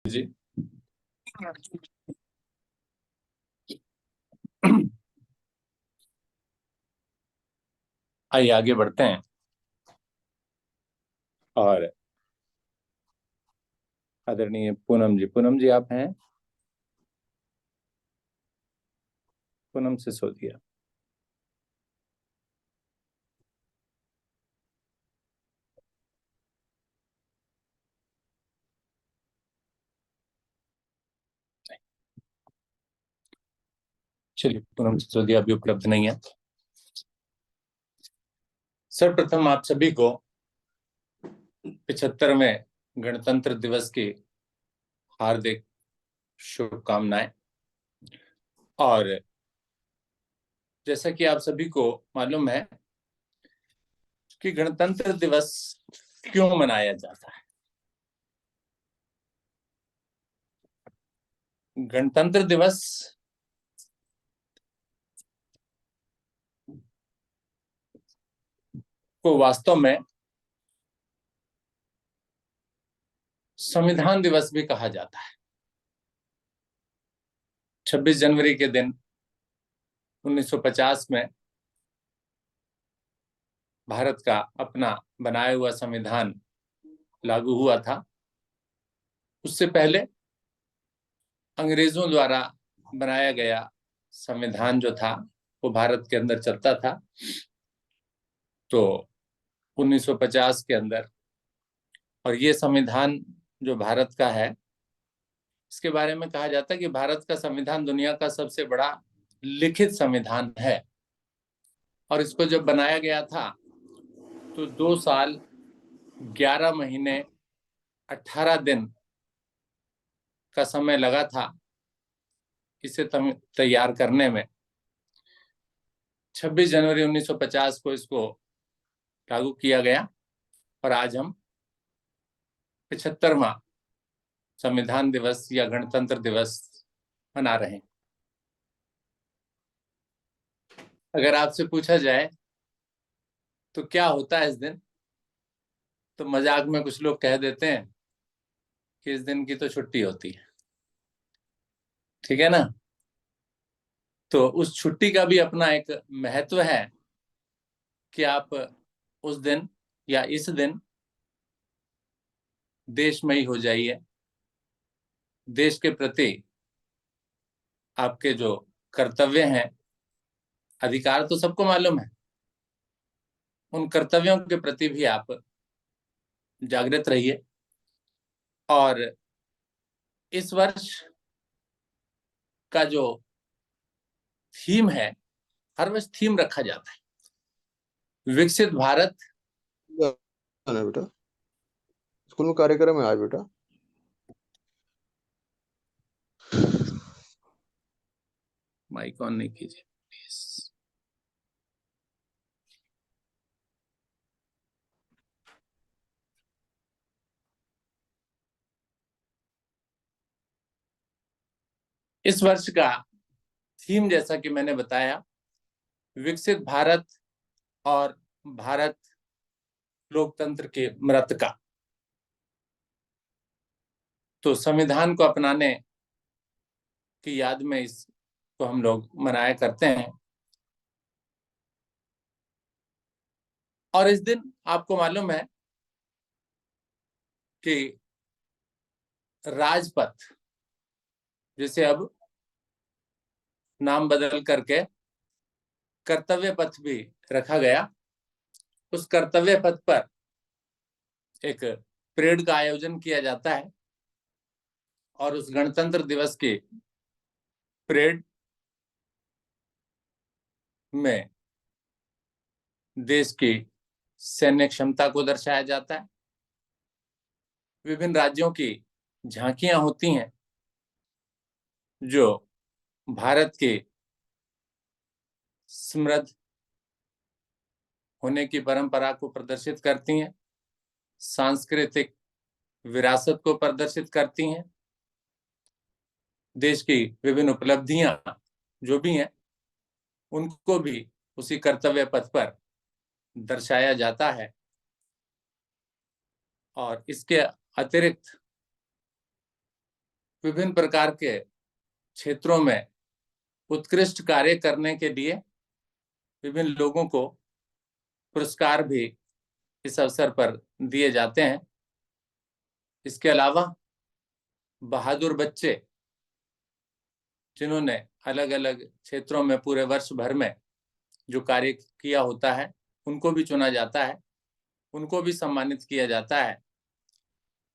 जी। आइए आगे बढ़ते हैं। और आदरणीय पूनम जी आप हैं? पूनम सिसोदिया। चलिए, पूनम सिसोदिया अभी उपलब्ध नहीं है। सर्वप्रथम आप सभी को 75वें गणतंत्र दिवस की हार्दिक शुभकामनाएं। और जैसा कि आप सभी को मालूम है कि गणतंत्र दिवस क्यों मनाया जाता है। गणतंत्र दिवस को वास्तव में संविधान दिवस भी कहा जाता है। 26 जनवरी के दिन 1950 में भारत का अपना बनाया हुआ संविधान लागू हुआ था। उससे पहले अंग्रेजों द्वारा बनाया गया संविधान जो था वो भारत के अंदर चलता था। तो 1950 के अंदर, और ये संविधान जो भारत का है, इसके बारे में कहा जाता है कि भारत का संविधान दुनिया का सबसे बड़ा लिखित संविधान है। और इसको जब बनाया गया था तो 2 साल 11 महीने 18 दिन का समय लगा था इसे तैयार करने में। 26 जनवरी 1950 को इसको लागू किया गया और आज हम 75वां संविधान दिवस या गणतंत्र दिवस मना रहे हैं। अगर आपसे पूछा जाए तो क्या होता है इस दिन, तो मजाक में कुछ लोग कह देते हैं कि इस दिन की तो छुट्टी होती है। ठीक है ना? तो उस छुट्टी का भी अपना एक महत्व है कि आप उस दिन या इस दिन देशमयी हो जाइए। देश के प्रति आपके जो कर्तव्य हैं, अधिकार तो सबको मालूम है, उन कर्तव्यों के प्रति भी आप जागृत रहिए। और इस वर्ष का जो थीम है, हर वर्ष थीम रखा जाता है विकसित भारत। है बेटा, स्कूल में कार्यक्रम है आज बेटा। माइक ऑन नहीं कीजिए प्लीज। इस वर्ष का थीम, जैसा कि मैंने बताया, विकसित भारत और भारत लोकतंत्र के मृतका। तो संविधान को अपनाने की याद में इसको हम लोग मनाया करते हैं। और इस दिन आपको मालूम है कि राजपथ, जिसे अब नाम बदल करके कर्तव्य पथ भी रखा गया, उस कर्तव्य पथ पर एक परेड का आयोजन किया जाता है। और उस गणतंत्र दिवस की परेड में देश की सैन्य क्षमता को दर्शाया जाता है। विभिन्न राज्यों की झांकियां होती हैं जो भारत के समृद्ध होने की परंपरा को प्रदर्शित करती हैं, सांस्कृतिक विरासत को प्रदर्शित करती हैं। देश की विभिन्न उपलब्धियां जो भी हैं उनको भी उसी कर्तव्य पथ पर दर्शाया जाता है। और इसके अतिरिक्त विभिन्न प्रकार के क्षेत्रों में उत्कृष्ट कार्य करने के लिए विभिन्न लोगों को पुरस्कार भी इस अवसर पर दिए जाते हैं। इसके अलावा बहादुर बच्चे जिन्होंने अलग अलग क्षेत्रों में पूरे वर्ष भर में जो कार्य किया होता है उनको भी चुना जाता है, उनको भी सम्मानित किया जाता है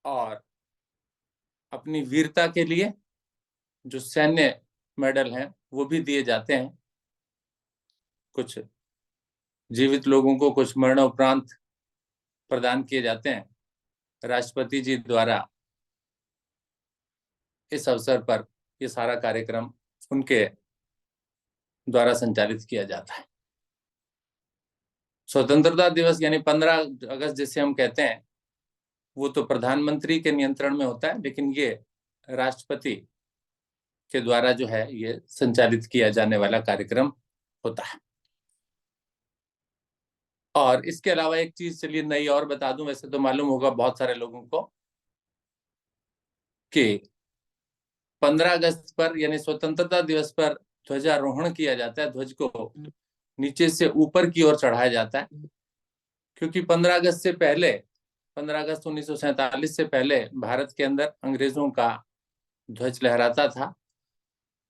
और अपनी वीरता के लिए जो सैन्य मेडल हैं वो भी दिए जाते हैं। कुछ जीवित लोगों को कुछ मरणोपरांत प्रदान किए जाते हैं। राष्ट्रपति जी द्वारा इस अवसर पर ये सारा कार्यक्रम उनके द्वारा संचालित किया जाता है। स्वतंत्रता दिवस यानी 15 अगस्त जिसे हम कहते हैं वो तो प्रधानमंत्री के नियंत्रण में होता है, लेकिन ये राष्ट्रपति के द्वारा जो है ये संचालित किया जाने वाला कार्यक्रम होता है। और इसके अलावा एक चीज चलिए नई और बता दूं, वैसे तो मालूम होगा बहुत सारे लोगों को कि 15 अगस्त पर यानी स्वतंत्रता दिवस पर ध्वजारोहण किया जाता है। ध्वज को नीचे से ऊपर की ओर चढ़ाया जाता है, क्योंकि 15 अगस्त से पहले 15 अगस्त 1947 से पहले भारत के अंदर अंग्रेजों का ध्वज लहराता था,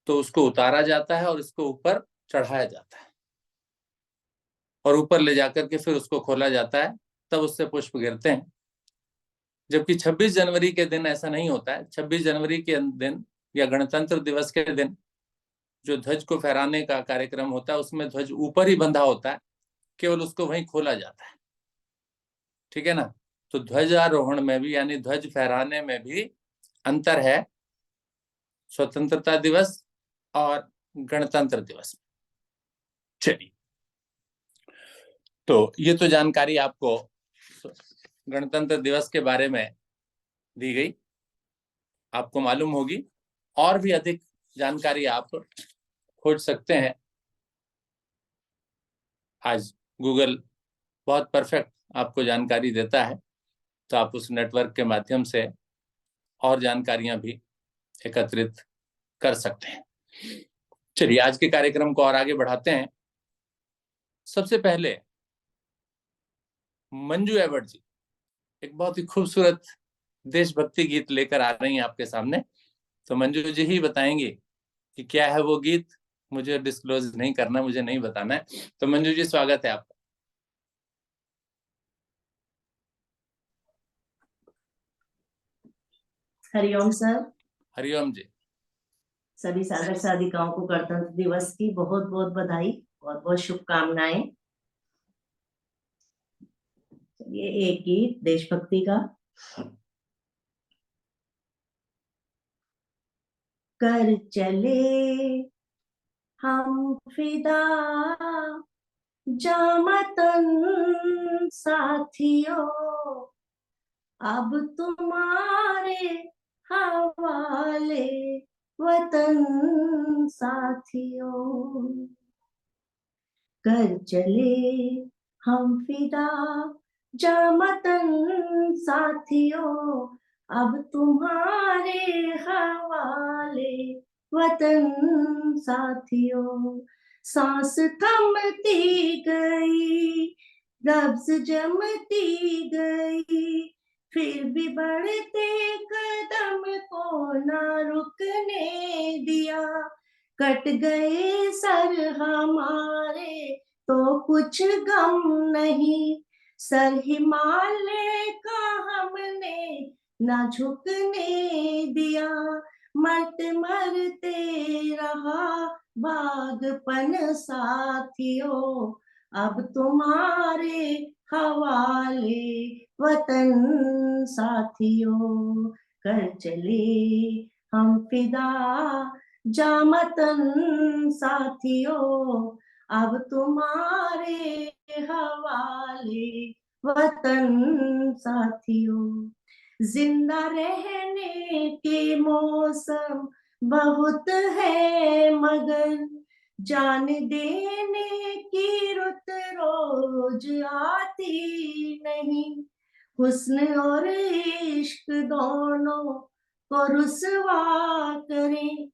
तो उसको उतारा जाता है और इसको ऊपर चढ़ाया जाता है और ऊपर ले जाकर के फिर उसको खोला जाता है, तब उससे पुष्प गिरते हैं। जबकि 26 जनवरी के दिन ऐसा नहीं होता है। 26 जनवरी के दिन या गणतंत्र दिवस के दिन जो ध्वज को फहराने का कार्यक्रम होता है उसमें ध्वज ऊपर ही बंधा होता है, केवल उसको वहीं खोला जाता है। ठीक है ना? तो ध्वजारोहण में भी यानी ध्वज फहराने में भी अंतर है स्वतंत्रता दिवस और गणतंत्र दिवस। चलिए, तो ये तो जानकारी आपको गणतंत्र दिवस के बारे में दी गई। आपको मालूम होगी और भी अधिक जानकारी आप खोज सकते हैं। आज गूगल बहुत परफेक्ट आपको जानकारी देता है, तो आप उस नेटवर्क के माध्यम से और जानकारियां भी एकत्रित कर सकते हैं। चलिए, आज के कार्यक्रम को और आगे बढ़ाते हैं। सबसे पहले मंजू एबट जी एक बहुत ही खूबसूरत देशभक्ति गीत लेकर आ रही हैं आपके सामने। तो मंजू जी ही बताएंगे कि क्या है वो गीत। मुझे डिस्क्लोज नहीं करना, मुझे नहीं बताना है। तो मंजू जी, स्वागत है आपका। हरिओम सर। हरिओम जी। सभी साधक साधिकाओं को गणतंत्र दिवस की बहुत बहुत बधाई, बहुत बहुत शुभकामनाएं। चलिए, एक गीत देशभक्ति का। कर चले हम फिदा जामतन साथियों, अब तुम्हारे हवाले वतन साथियों। कर चले हम फिदा जामतन साथियों, अब तुम्हारे हवाले वतन साथियों। सांस थमती गई, नब्ज जमती गई, फिर भी बढ़ते कदम को ना रुकने दिया। कट गए सर हमारे तो कुछ गम नहीं, सर हिमालय का हमने ना झुकने दिया। मरते मरते रहा बागपन साथियों, अब तुम्हारे हवाले वतन साथियों। कर चले हम फिदा जामतन साथियों, अब तुम्हारे हवाले वतन साथियों। जिंदा रहने के मौसम बहुत है मगर जान देने की रुत रोज आती नहीं। हुस्न और इश्क दोनों को रुसवा करें।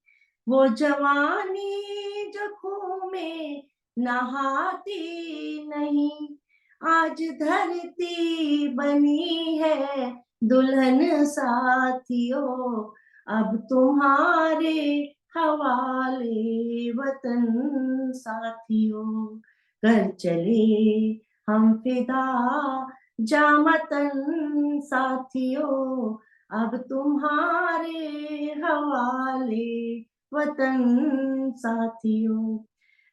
वो जवानी जो खून में नहाती नहीं, आज धरती बनी है दुल्हन साथियों। अब तुम्हारे हवाले वतन साथियों, कर चले हम फिदा जामतन साथियों। अब तुम्हारे हवाले वतन साथियों,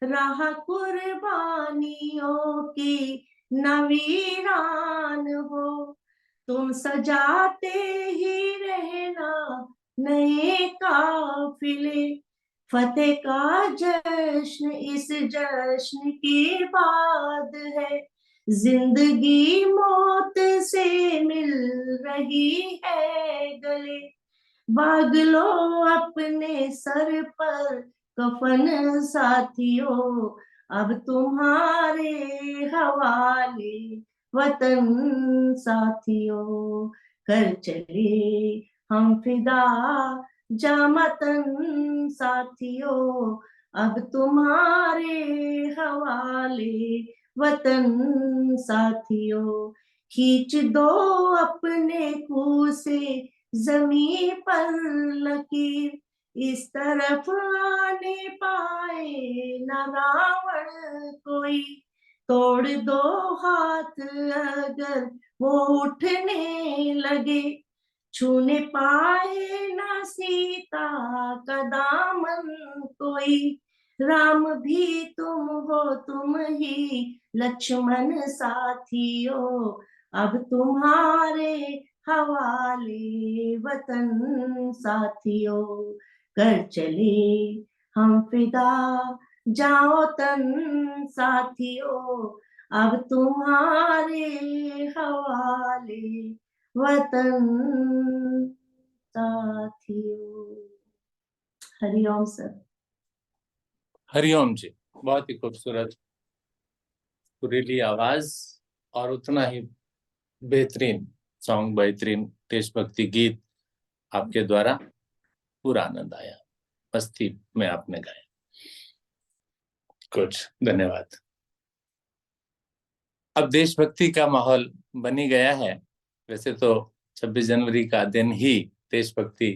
राह कुर्बानियों की नवीरान हो, तुम सजाते ही रहना नए काफिले। फतेह का जश्न इस जश्न की बात है, जिंदगी मौत से मिल रही है गले। बाग लो अपने सर पर कफन साथियों, अब तुम्हारे हवाले वतन साथियों। कर चले हम फिदा जामतन साथियों, अब तुम्हारे हवाले वतन साथियों। खींच दो अपने कुएं से जमीन पर लकीर, इस तरफ आने पाए न रावण कोई। तोड़ दो हाथ अगर वो उठने लगे, छूने पाए ना सीता का दामन कोई। राम भी तुम हो तुम ही लक्ष्मण साथियों, अब तुम्हारे हवाले वतन साथियों। कर चले हम फिदा जाओ तन साथियों, अब तुम्हारे हवाले वतन साथियों। हरिओम सर। हरिओम जी, बहुत ही खूबसूरत सुरीली आवाज और उतना ही बेहतरीन सॉन्ग, बेहतरीन देशभक्ति गीत आपके द्वारा। पूरा आनंद आया, मस्ती में आपने गाया। कुछ धन्यवाद। अब देशभक्ति का माहौल बनी गया है। वैसे तो 26 जनवरी का दिन ही देशभक्ति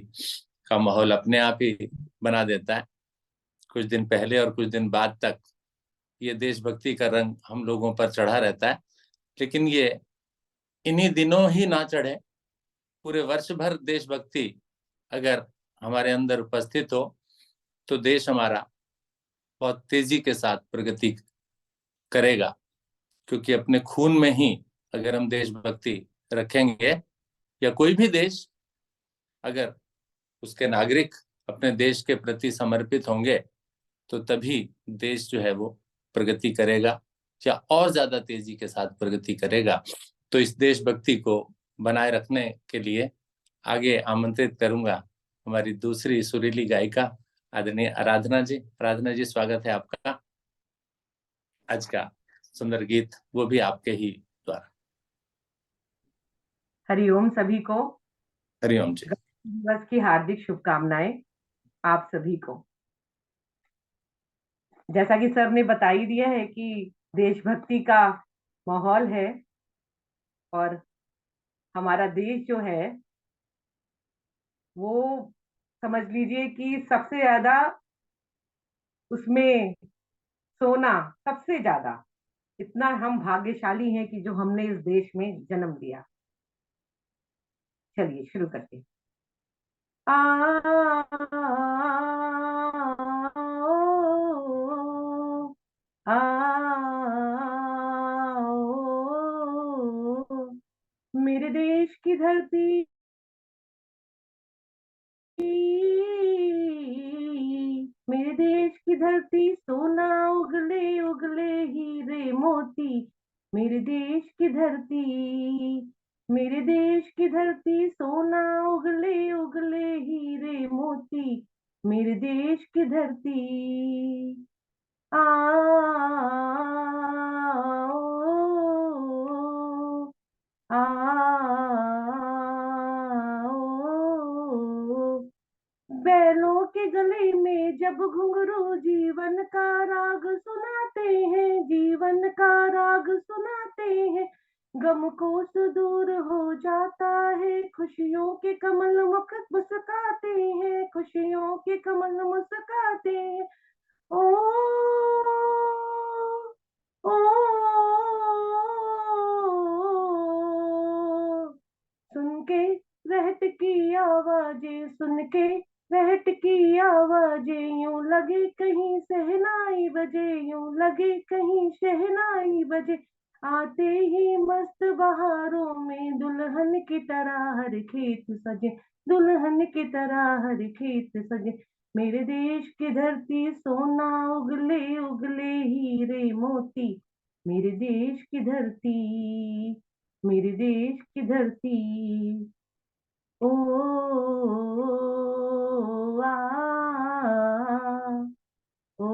का माहौल अपने आप ही बना देता है। कुछ दिन पहले और कुछ दिन बाद तक ये देशभक्ति का रंग हम लोगों पर चढ़ा रहता है, लेकिन ये इन्हीं दिनों ही ना चढ़े। पूरे वर्ष भर देशभक्ति अगर हमारे अंदर उपस्थित हो तो देश हमारा बहुत तेजी के साथ प्रगति करेगा, क्योंकि अपने खून में ही अगर हम देशभक्ति रखेंगे, या कोई भी देश अगर उसके नागरिक अपने देश के प्रति समर्पित होंगे, तो तभी देश जो है वो प्रगति करेगा या और ज्यादा तेजी के साथ प्रगति करेगा। तो इस देशभक्ति को बनाए रखने के लिए आगे आमंत्रित करूंगा हमारी दूसरी सुरीली गायिका आदरणीय आराधना जी। आराधना जी, स्वागत है आपका। आज का सुंदर गीत वो भी आपके ही द्वारा। हरिओम सभी को। हरिओम जी। दिवस की हार्दिक शुभकामनाएं आप सभी को। जैसा कि सर ने बता ही दिया है कि देशभक्ति का माहौल है, और हमारा देश जो है वो समझ लीजिए कि सबसे ज्यादा उसमें सोना, सबसे ज्यादा इतना हम भाग्यशाली हैं कि जो हमने इस देश में जन्म लिया। चलिए शुरू करते हैं। मेरे देश की धरती, मेरे देश की धरती सोना उगले उगले हीरे मोती। मेरे देश की धरती, मेरे देश की धरती सोना उगले उगले हीरे मोती। मेरे देश की धरती आ बैलों के गले में जब घुंघरू जीवन का राग सुनाते हैं, जीवन का राग सुनाते हैं, गम को सुदूर हो जाता है, खुशियों के कमल मुख मुस्काते हैं, खुशियों के कमल मुस्काते हैं। ओ ओ सुन के रहट की आवाजें, सुन के रहट की आवाजें, यूं लगे कहीं शहनाई बजे, यूं लगे कहीं शहनाई बजे, आते ही मस्त बहारों में दुल्हन की तरह हर खेत सजे, दुल्हन की तरह हर खेत सजे। मेरे देश की धरती सोना उगले उगले हीरे मोती, मेरे देश की धरती, मेरे देश की धरती। ओ आ ओ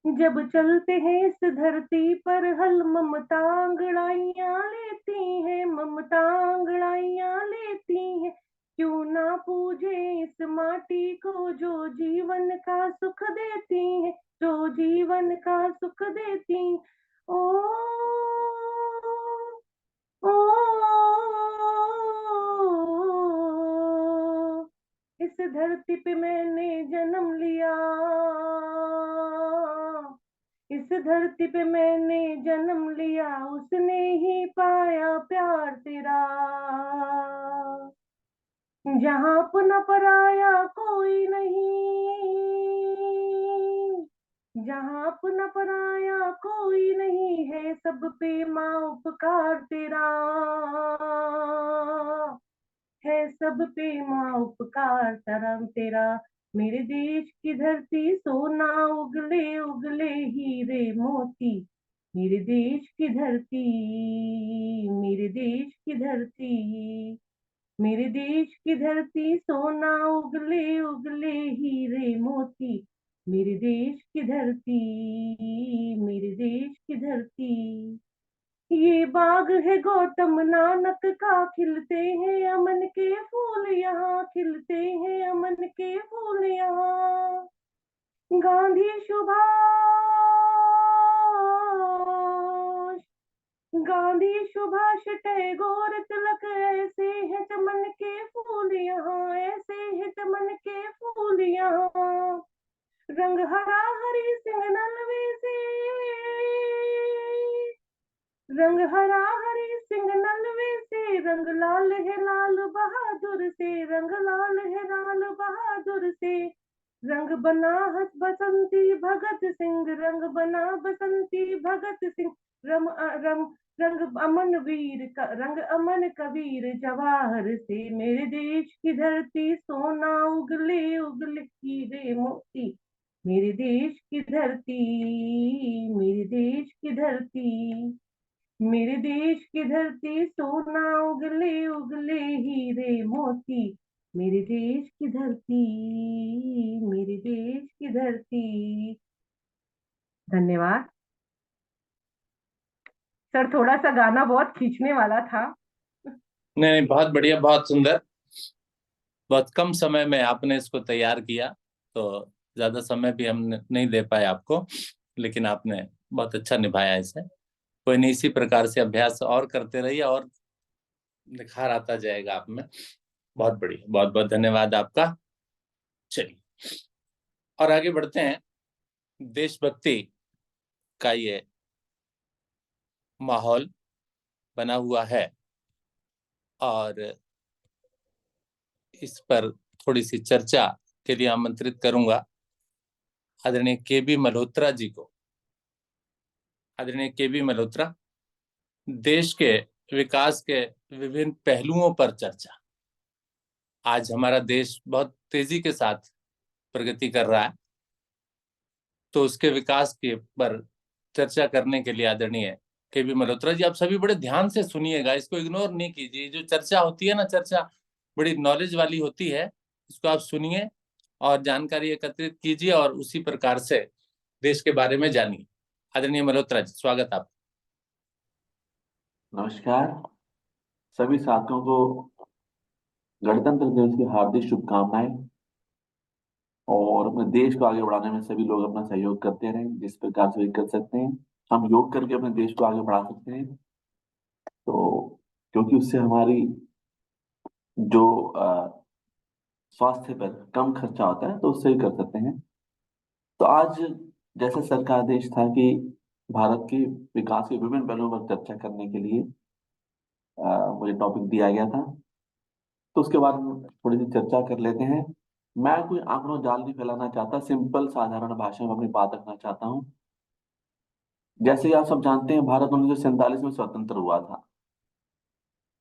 जब चलते हैं इस धरती पर हल, ममता अंगड़ाइयां लेती हैं, ममता अंगड़ाइयां लेती हैं, क्यों ना पूजे इस माटी को जो जीवन का सुख देती है, जो जीवन का सुख देती। ओ ओ इस धरती पे मैंने जन्म लिया, इस धरती पे मैंने जन्म लिया, उसने ही पाया प्यार तेरा, जहां अपना पराया कोई नहीं, जहां अपना पराया कोई नहीं है, सब पे माँ उपकार तेरा है, सब पे माँ उपकार तेरा। मेरे देश की धरती सोना उगले उगले हीरे मोती, मेरे देश की धरती, मेरे देश की धरती, मेरे देश की धरती सोना उगले उगले हीरे मोती, मेरे देश की धरती, मेरे देश की धरती। ये बाग है गौतम नानक का, खिलते हैं अमन के फूल यहाँ, खिलते हैं अमन के फूल यहाँ। गांधी सुभाष, गांधी सुभाष टैगोर तिलक, ऐसे है चमन के फूल यहाँ, ऐसे है चमन के फूल यहाँ। रंग हरा हरी सिंह नलवे से, रंग हरा हरी सिंह नलवे से, रंग लाल है लाल बहादुर से, रंग लाल है लाल बहादुर से। रंग बना बसंती भगत सिंह, रंग बना बसंती भगत सिंह, रंग अमन वीर का, रंग अमन कबीर जवाहर से। मेरे देश की धरती सोना उगले उगले हीरे मोती, मेरे देश की धरती, मेरे देश की धरती, मेरे देश की धरती सोना उगले उगले हीरे मोती, मेरे देश की धरती, मेरे देश की धरती। धन्यवाद सर, थोड़ा सा गाना बहुत खींचने वाला था। नहीं, बहुत बढ़िया, बहुत सुंदर। बहुत कम समय में आपने इसको तैयार किया, तो ज्यादा समय भी हम नहीं दे पाए आपको, लेकिन आपने बहुत अच्छा निभाया इसे। कोई नहीं, इसी प्रकार से अभ्यास और करते रहिए और निखार आता जाएगा आप में। बहुत बढ़िया, बहुत बहुत धन्यवाद आपका। चलिए और आगे बढ़ते हैं। देशभक्ति का ये माहौल बना हुआ है और इस पर थोड़ी सी चर्चा के लिए आमंत्रित करूंगा आदरणीय के.बी. मल्होत्रा जी को। आदरणीय के.बी. मल्होत्रा, देश के विकास के विभिन्न पहलुओं पर चर्चा। आज हमारा देश बहुत तेजी के साथ प्रगति कर रहा है, तो उसके विकास के पर चर्चा करने के लिए आदरणीय के.बी. मल्होत्रा जी, आप सभी बड़े ध्यान से सुनिएगा, इसको इग्नोर नहीं कीजिए। जो चर्चा होती है ना, चर्चा बड़ी नॉलेज वाली होती है, इसको आप सुनिए और जानकारी एकत्रित कीजिए और उसी प्रकार से देश के बारे में जानिए। आदरणीय मल्होत्रा जी, स्वागत आप। नमस्कार। सभी साथियों को गणतंत्र दिवस की हार्दिक शुभकामनाएं। और अपने देश को आगे बढ़ाने में सभी लोग अपना सहयोग करते रहें, जिस प्रकार से भी कर सकते हैं। हम योग करके अपने देश को आगे बढ़ा सकते हैं। तो क्योंकि उससे हमारी जो स्वास्थ्य पर कम खर्चा होता है, तो उससे ही कर सकते हैं। तो आज जैसे सरकार आदेश था कि भारत के विकास के विभिन्न पहलुओं पर चर्चा करने के लिए मुझे टॉपिक दिया गया था, तो उसके बारे में थोड़ी सी चर्चा कर लेते हैं। मैं कोई आंकड़ों जाल नहीं फैलाना चाहता, सिंपल साधारण भाषा में अपनी बात रखना चाहता हूँ। जैसे आप सब जानते हैं, भारत 1947 में स्वतंत्र हुआ था।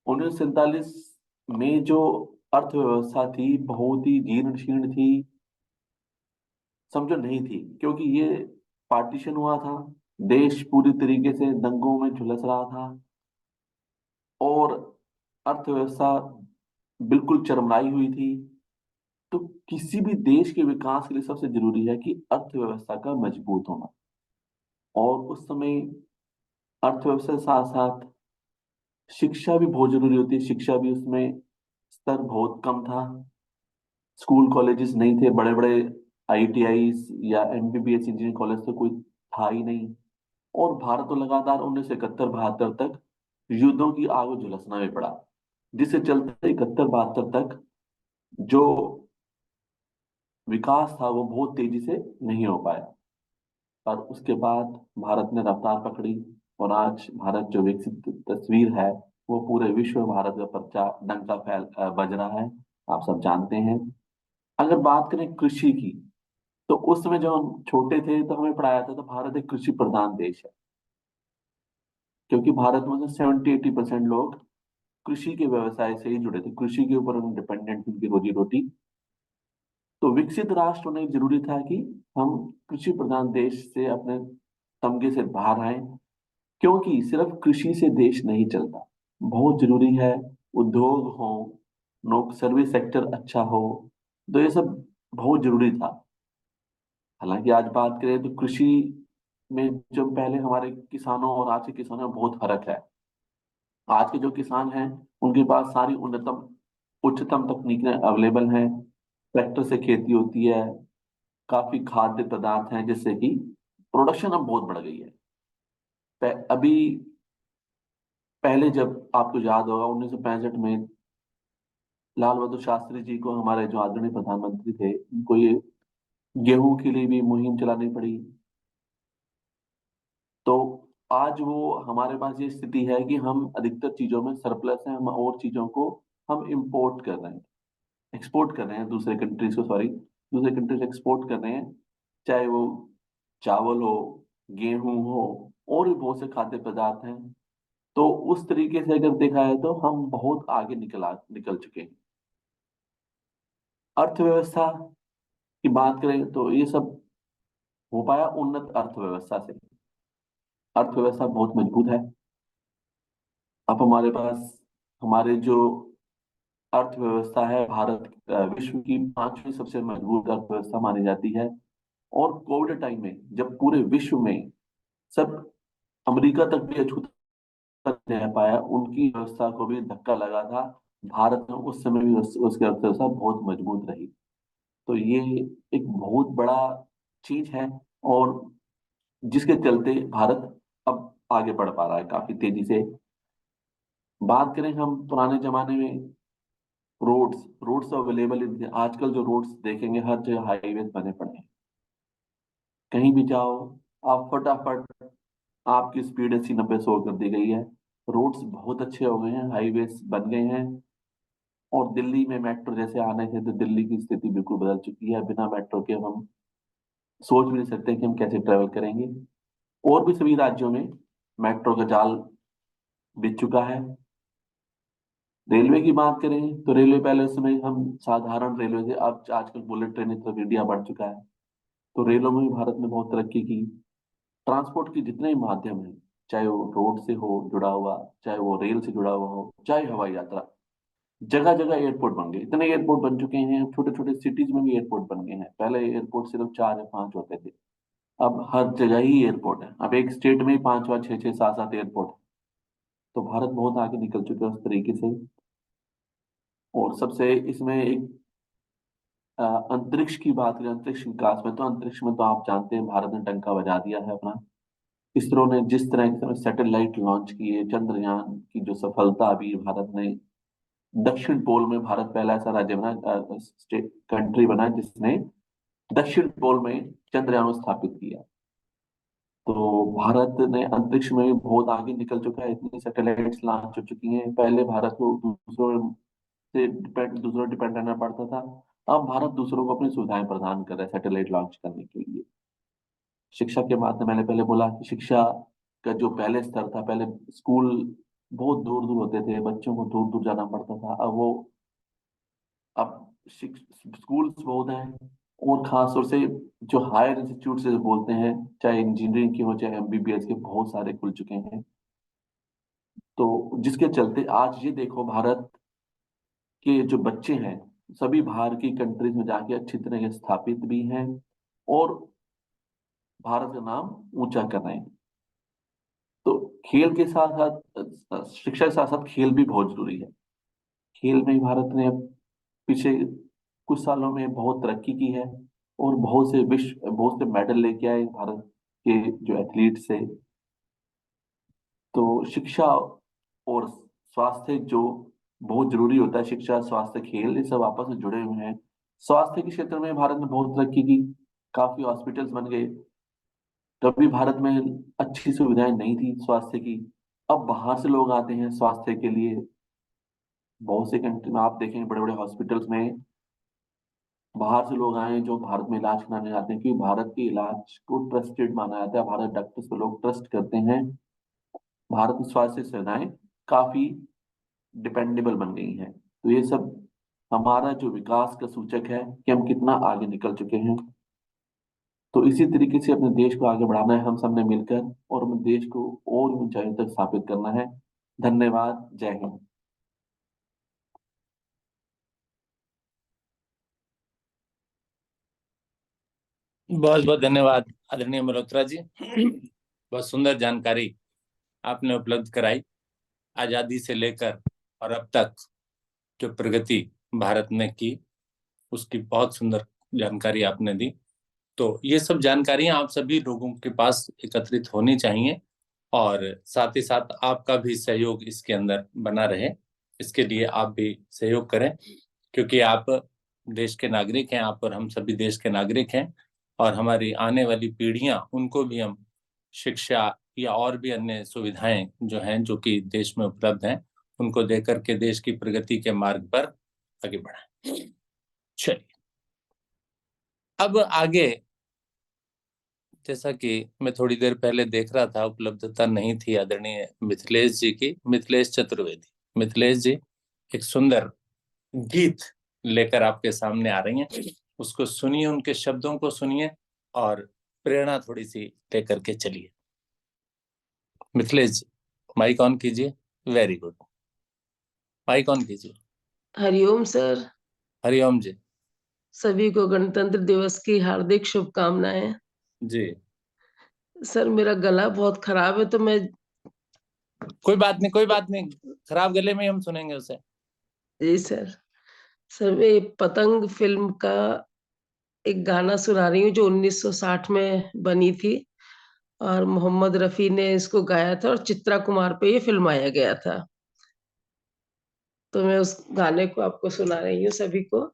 1947 में जो अर्थव्यवस्था थी बहुत ही जीर्ण शीर्ण थी, समझो नहीं थी, क्योंकि ये पार्टीशन हुआ था। देश पूरी तरीके से दंगों में झुलस रहा था और अर्थव्यवस्था बिल्कुल चरमराई हुई थी। तो किसी भी देश के विकास के लिए सबसे जरूरी है कि अर्थव्यवस्था का मजबूत होना। और उस समय अर्थव्यवस्था के साथ साथ शिक्षा भी बहुत जरूरी होती है। शिक्षा भी उसमें स्तर बहुत कम था, स्कूल कॉलेजेस नहीं थे, बड़े बड़े आईटीआई या एमबीबीएस इंजीनियरिंग कॉलेज तो कोई था ही नहीं। और भारत को लगातार 1971-72 तक युद्धों की आग में झुलसना भी पड़ा, जिससे चलते 71-72 तक जो विकास था वो बहुत तेजी से नहीं हो पाया। और उसके बाद भारत ने रफ्तार पकड़ी और आज भारत जो विकसित तस्वीर है वो पूरे विश्व में भारत का पर्चा डंका बज रहा है, आप सब जानते हैं। अगर बात करें कृषि की, तो उस समय जब हम छोटे थे तो हमें पढ़ाया था, तो भारत एक कृषि प्रधान देश है, क्योंकि भारत में से 70-80% लोग कृषि के व्यवसाय से ही जुड़े थे, कृषि के ऊपर डिपेंडेंट उनकी रोजी रोटी। तो विकसित राष्ट्र होने जरूरी था कि हम कृषि प्रधान देश से अपने तमगे से बाहर आए, क्योंकि सिर्फ कृषि से देश नहीं चलता। बहुत जरूरी है उद्योग हो, नौक सर्विस सेक्टर अच्छा हो, तो ये सब बहुत जरूरी था। हालांकि आज बात करें तो कृषि में जो पहले हमारे किसानों और आज के किसानों में बहुत फर्क है। आज के जो किसान हैं उनके पास सारी उच्चतम तकनीकें अवेलेबल हैं, ट्रैक्टर से खेती होती है, काफी खाद्य पदार्थ हैं, जिससे कि प्रोडक्शन अब बहुत बढ़ गई है। अभी पहले जब आपको याद होगा 1965 में लाल बहादुर शास्त्री जी को, हमारे जो आदरणीय प्रधानमंत्री थे, उनको ये गेहूं के लिए भी मुहिम चलानी पड़ी। तो आज वो हमारे पास ये स्थिति है कि हम अधिकतर चीजों में सरप्लस है, हम और चीजों को हम इंपोर्ट कर रहे हैं, एक्सपोर्ट कर रहे हैं दूसरे कंट्रीज को, सॉरी, दूसरे कंट्रीज एक्सपोर्ट कर रहे हैं। चाहे वो चावल हो, गेहूं हो, और भी बहुत से खाद्य पदार्थ हैं। तो उस तरीके से अगर देखा है तो हम बहुत आगे निकल चुके हैं। अर्थव्यवस्था की बात करें तो ये सब हो पाया उन्नत अर्थव्यवस्था से। अर्थव्यवस्था बहुत मजबूत है। अब हमारे पास हमारे जो अर्थव्यवस्था है, भारत विश्व की 5वीं सबसे मजबूत अर्थव्यवस्था मानी जाती है। और कोविड टाइम में जब पूरे विश्व में सब अमेरिका तक भी अछूता नहीं रह पाया, उनकी व्यवस्था को भी धक्का लगा था, भारत में उस समय भी उसकी अर्थव्यवस्था बहुत मजबूत रही। तो ये एक बहुत बड़ा चीज है, और जिसके चलते भारत अब आगे बढ़ पा रहा है काफी तेजी से। बात करें हम पुराने जमाने में, रोड्स रोड्स अवेलेबल थे। आजकल जो रोड्स देखेंगे हर जगह हाईवे बने पड़े हैं, कहीं भी जाओ आप फटाफट, आपकी स्पीड 80-90-100 कर दी गई है। रोड्स बहुत अच्छे हो गए हैं, हाईवेज बन गए हैं। और दिल्ली में मेट्रो जैसे आने थे, तो दिल्ली की स्थिति बिल्कुल बदल चुकी है। बिना मेट्रो के हम सोच भी नहीं सकते कि हम कैसे ट्रेवल करेंगे। और भी सभी राज्यों में मेट्रो का जाल बिछ चुका है। रेलवे की बात करें तो रेलवे पहले समय हम साधारण रेलवे थे, अब आजकल बुलेट ट्रेन की तरफ इंडिया बढ़ चुका है। तो रेलों में भी भारत ने बहुत तरक्की की। ट्रांसपोर्ट के जितने भी माध्यम हैं, चाहे वो रोड से हो जुड़ा हुआ, चाहे वो रेल से जुड़ा हुआ हो, चाहे हवाई यात्रा, जगह जगह एयरपोर्ट बन गए। इतने एयरपोर्ट बन चुके हैं, छोटे छोटे सिटीज में भी एयरपोर्ट बन गए हैं। पहले एयरपोर्ट सिर्फ 4 या 5 होते थे, अब हर जगह ही एयरपोर्ट है। अब एक स्टेट में ही 5 5 6 6 7 7 एयरपोर्ट है। तो भारत बहुत आगे निकल चुका है उस तरीके से। और सबसे इसमें एक अंतरिक्ष की बात करें, अंतरिक्ष विकास में, तो अंतरिक्ष में तो आप जानते हैं भारत ने डंका बजा दिया है अपना। इसरो ने जिस तरह से सैटेलाइट लॉन्च किए, चंद्रयान की जो सफलता अभी भारत ने, दक्षिण पोल में भारत पहला ऐसा राज्य बना, स्टेट कंट्री बना जिसने दक्षिण पोल में चंद्रयान को स्थापित किया। तो भारत ने अंतरिक्ष में भी बहुत आगे निकल चुका है, इतनी सैटेलाइट्स लॉन्च हो चुकी हैं। पहले भारत को दूसरों डिपेंड रहना पड़ता था, अब भारत दूसरों को अपनी सुविधाएं प्रदान कर रहा है सैटेलाइट लॉन्च करने के लिए। शिक्षा के माध्यम, मैंने पहले बोला कि शिक्षा का जो पहले स्तर था, पहले स्कूल बहुत दूर दूर होते थे, बच्चों को दूर दूर जाना पड़ता था। अब स्कूल्स बहुत हैं, और खास तौर से जो हायर इंस्टीट्यूट से बोलते हैं, चाहे इंजीनियरिंग की हो चाहे एमबीबीएस के, बहुत सारे खुल चुके हैं। तो जिसके चलते आज ये देखो, भारत के जो बच्चे हैं सभी बाहर की कंट्रीज में जाके अच्छी तरह से स्थापित भी हैं और भारत का नाम ऊंचा कर रहे हैं। तो खेल के साथ साथ, शिक्षा के साथ साथ खेल भी बहुत जरूरी है। खेल में भारत ने पिछले कुछ सालों में बहुत तरक्की की है और बहुत से मेडल लेके आए भारत के जो एथलीट्स है। तो शिक्षा और स्वास्थ्य जो बहुत जरूरी होता है, शिक्षा, स्वास्थ्य, खेल, ये सब आपस में जुड़े हुए हैं। स्वास्थ्य के क्षेत्र में भारत ने बहुत तरक्की की, काफी हॉस्पिटल्स बन गए। कभी भारत में अच्छी सुविधाएं नहीं थी स्वास्थ्य की, अब बाहर से लोग आते हैं स्वास्थ्य के लिए। बहुत से कंट्री में आप देखेंगे बड़े बड़े हॉस्पिटल्स में बाहर से लोग आए हैं जो भारत में इलाज कराने आते हैं, क्योंकि भारत के इलाज को ट्रस्टेड माना जाता है, भारत डॉक्टर्स को लोग ट्रस्ट करते हैं। भारत में स्वास्थ्य सेवाएं काफी डिपेंडेबल बन गई हैं। तो ये सब हमारा जो विकास का सूचक है कि हम कितना आगे निकल चुके हैं। तो इसी तरीके से अपने देश को आगे बढ़ाना है हम सब ने मिलकर, और अपने देश को और ऊंचाई तक स्थापित करना है। धन्यवाद। जय हिंद। बहुत बहुत धन्यवाद आदरणीय मल्होत्रा जी। बहुत सुंदर जानकारी आपने उपलब्ध कराई। आजादी से लेकर और अब तक जो प्रगति भारत ने की, उसकी बहुत सुंदर जानकारी आपने दी। तो ये सब जानकारियां आप सभी लोगों के पास एकत्रित होनी चाहिए, और साथ ही साथ आपका भी सहयोग इसके अंदर बना रहे, इसके लिए आप भी सहयोग करें, क्योंकि आप देश के नागरिक हैं, आप और हम सभी देश के नागरिक हैं, और हमारी आने वाली पीढ़ियां, उनको भी हम शिक्षा या और भी अन्य सुविधाएं जो हैं, जो कि देश में उपलब्ध हैं, उनको देकर के देश की प्रगति के मार्ग पर आगे बढ़ाएं। चलिए अब आगे, जैसा कि मैं थोड़ी देर पहले देख रहा था, उपलब्धता नहीं थी आदरणीय मिथिलेश जी की, मिथिलेश चतुर्वेदी। मिथिलेश जी एक सुंदर गीत लेकर आपके सामने आ रही हैं, उसको सुनिए, उनके शब्दों को सुनिए और प्रेरणा थोड़ी सी लेकर के चलिए। मिथिलेश जी माइक ऑन कीजिए। वेरी गुड, माइक ऑन कीजिए। हरिओम सर। हरिओम जी। सभी को गणतंत्र दिवस की हार्दिक शुभकामनाएं। जी सर मेरा गला बहुत खराब है, तो मैं कोई बात नहीं, कोई बात नहीं, खराब गले में ही हम सुनेंगे उसे। जी सर मैं पतंग फिल्म का एक गाना सुना रही हूँ जो 1960 में बनी थी, और मोहम्मद रफी ने इसको गाया था, और चित्रा कुमार पे ये फिल्माया गया था। तो मैं उस गाने को आपको सुना रही हूँ सभी को।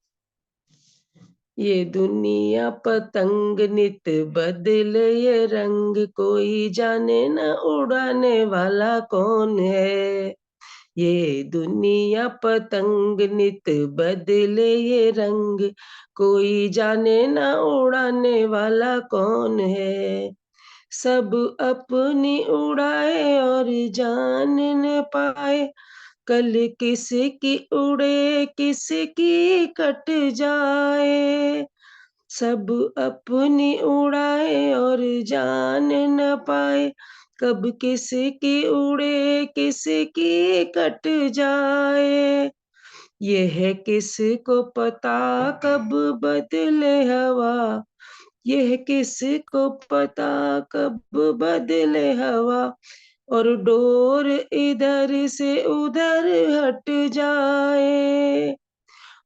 ये दुनिया पतंग नित बदले ये रंग, कोई जाने न उड़ाने वाला कौन है। ये दुनिया पतंग नित बदले ये रंग, कोई जाने न उड़ाने वाला कौन है। सब अपनी उड़ाए और जान न पाए, कल किसकी उड़े किसकी कट जाए। सब अपनी उड़ाए और जान न पाए, कब किसकी उड़े किसकी कट जाए। यह किसको पता कब बदले हवा, यह किसको पता कब बदले हवा। और डोर इधर से उधर हट जाए,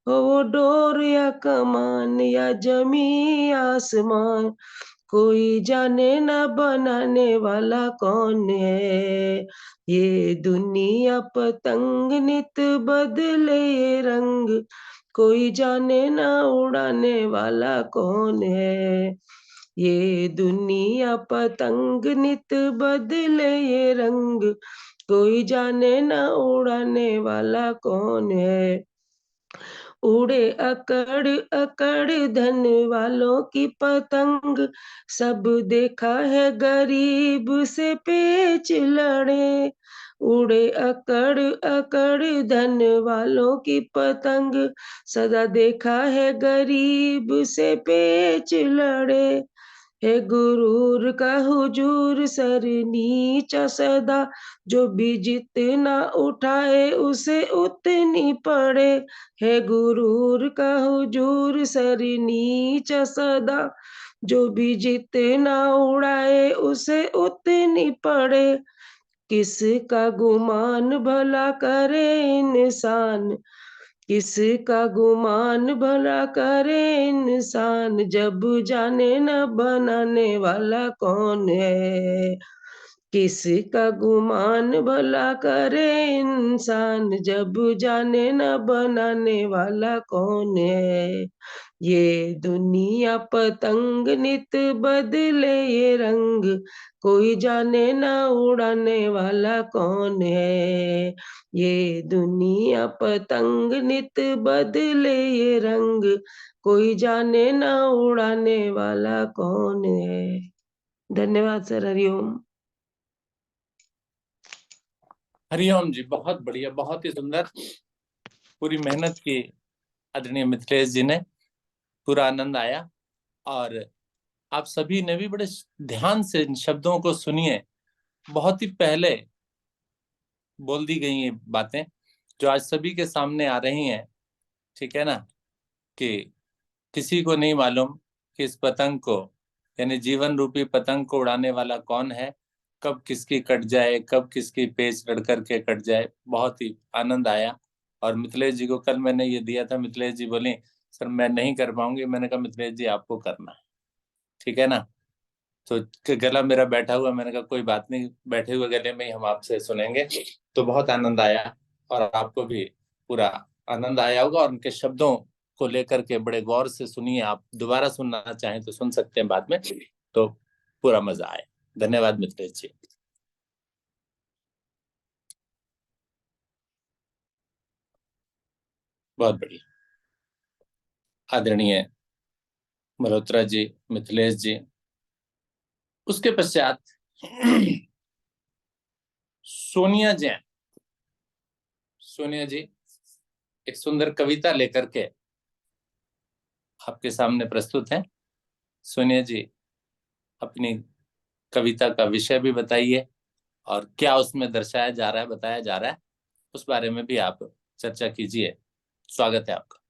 वो डोर या कमान या जमी आसमान, कोई जाने ना बनाने वाला कौन है। ये दुनिया पतंग नित बदले ये रंग, कोई जाने ना उड़ाने वाला कौन है। ये दुनिया पतंग नित बदले ये रंग, कोई जाने ना उड़ाने वाला कौन है। उड़े अकड़ अकड़ धन वालों की पतंग, सब देखा है गरीब से पेच लड़े। उड़े अकड़ अकड़ धन वालों की पतंग, सदा देखा है गरीब से पेच लड़े। है गुरूर का हुजूर सर नीचा सदा, जो भी जितना उठाए उसे उतनी पड़े। है गुरूर का हुजूर सर नीचा सदा, जो भी जितना उड़ाए उसे उतनी पड़े। किसका गुमान भला करे इंसान, किसका गुमान भला करे इंसान, जब जाने न बनाने वाला कौन है। किसका गुमान भला करे इंसान, जब जाने न बनाने वाला कौन है। ये दुनिया पतंग नित बदले ये रंग, कोई जाने ना उड़ाने वाला कौन है। ये दुनिया पतंग नित बदले ये रंग, कोई जाने ना उड़ाने वाला कौन है। धन्यवाद सर। हरिओम। हरिओम जी, बहुत बढ़िया, बहुत ही सुंदर। पूरी मेहनत की आदरणीय मिथिलेश जी ने, पूरा आनंद आया। और आप सभी ने भी बड़े ध्यान से इन शब्दों को सुनिए। बहुत ही पहले बोल दी गई ये बातें जो आज सभी के सामने आ रही हैं, ठीक है ना, कि किसी को नहीं मालूम कि इस पतंग को, यानी जीवन रूपी पतंग को उड़ाने वाला कौन है, कब किसकी कट जाए, कब किसकी पेच लड़ करके कट जाए। बहुत ही आनंद आया। और मिथिलेश जी को कल मैंने ये दिया था, मिथिलेश जी बोले सर मैं नहीं कर पाऊंगी। मैंने कहा मिथिलेश जी आपको करना है, ठीक है ना। तो गला मेरा बैठा हुआ, मैंने कहा कोई बात नहीं, बैठे हुए गले में ही हम आपसे सुनेंगे। तो बहुत आनंद आया, और आपको भी पूरा आनंद आया होगा। और उनके शब्दों को लेकर के बड़े गौर से सुनिए। आप दोबारा सुनना चाहें तो सुन सकते हैं बाद में, तो पूरा मजा आए। धन्यवाद मित्रेश जी। बहुत बढ़िया। आदरणीय मल्होत्रा जी, मिथिलेश जी, उसके पश्चात सोनिया जैन। सोनिया जी एक सुंदर कविता लेकर के आपके सामने प्रस्तुत हैं। सोनिया जी अपनी कविता का विषय भी बताइए, और क्या उसमें दर्शाया जा रहा है, बताया जा रहा है, उस बारे में भी आप चर्चा कीजिए। स्वागत है आपका।